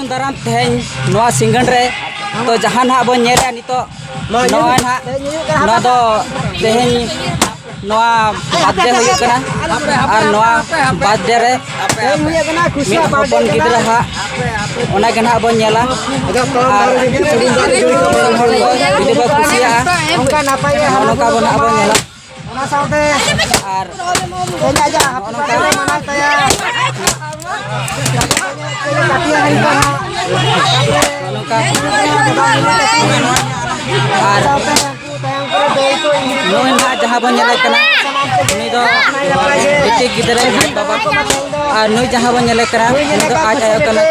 दाराम तेहन नवा सिंगन रे तो जहां ना बन नेरे नितो नवा ना नवा दो तेहन नवा बर्थडे हुई कना और नवा बर्थडे रे मी अपन गिदरा हा ओना के ना बन नेला और वीडियो बा खुशिया उनका नापाय ओनका बन बन नेला ओना साथे और तेज आजा ओनका मना तया काटिया हरी का ओनका और नोई ना जहां बन नेला कना उनी दो बेटे गिदरा बाबा और नोई जहां बन नेला कना उनी दो आज आयो कना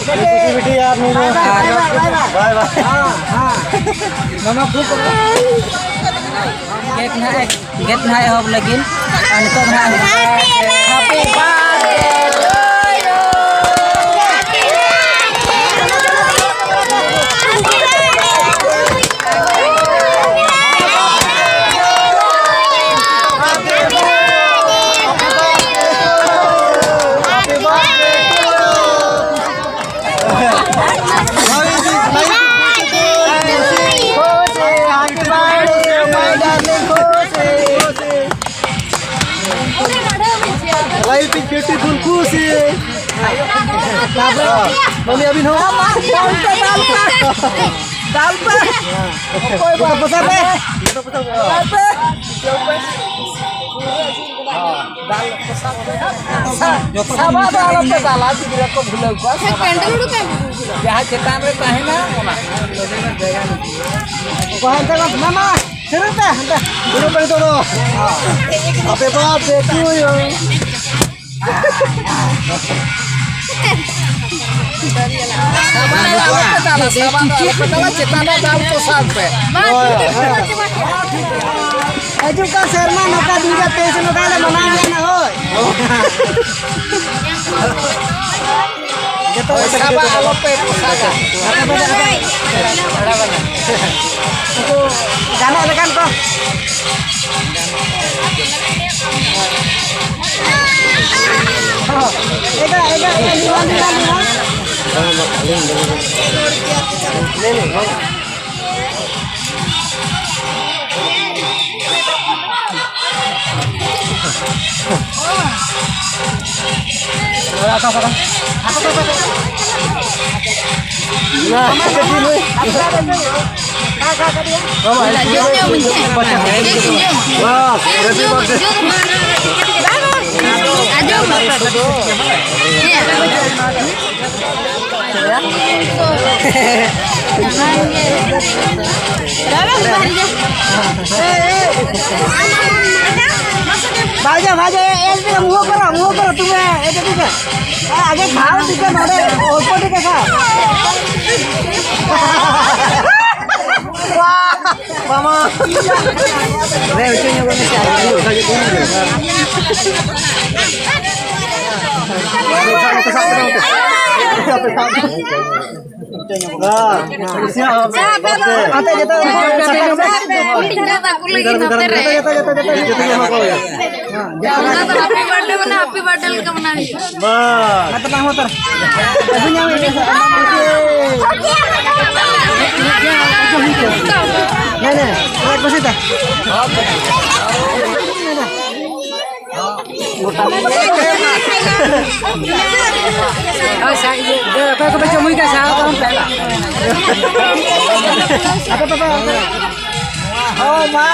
बेटी यार नो बाय बाय हां मामा खूब गेट ना होब लगिन और नितो ना हैप्पी लाइफ इज ब्यूटीफुल खुशी मम्मी अभी नो दाल पे कोई बात पसंद है दाल पे दाल पसंद है साबा दाल पे दाल आज गिरा को भूल गया कैंडल उड़ के जहां चेतान रे काहे ना वहां तक मामा चलता है दोनों पे दोनों अबे बाप रे तू यो अजू का शर्मा नका दूजा तेज नका ले मना ना हो जतो साबा आलो पे पोसागा तो गाना लगान को एगा ले भाजा भाजा एक दिन मुंह करो तुम्हें ये ठीक है आगे खाओ ठीक है नोड़े ऊपर ठीक है खा वाह मामा रे उचने बोलने से हैप्पी बर्थडे का मना apa baca muka saya orang pela oh ma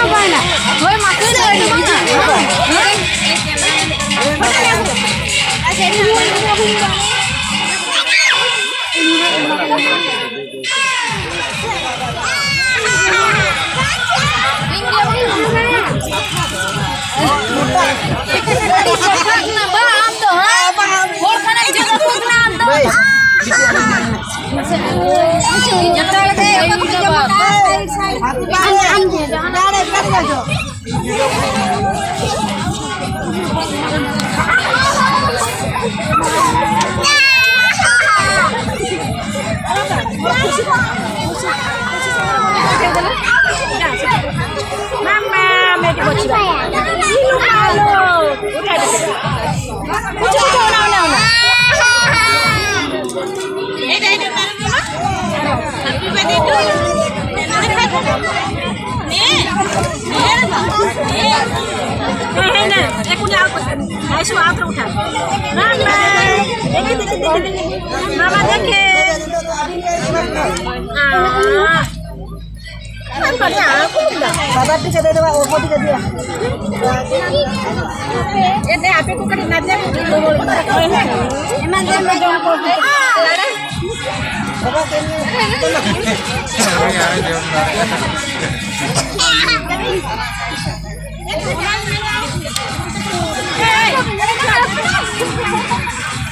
bana hoy makan दादा टीका दे देवा ओपो टीका दिया ये दे आपे को कट ना दे इमन दे में जोन को बाबा के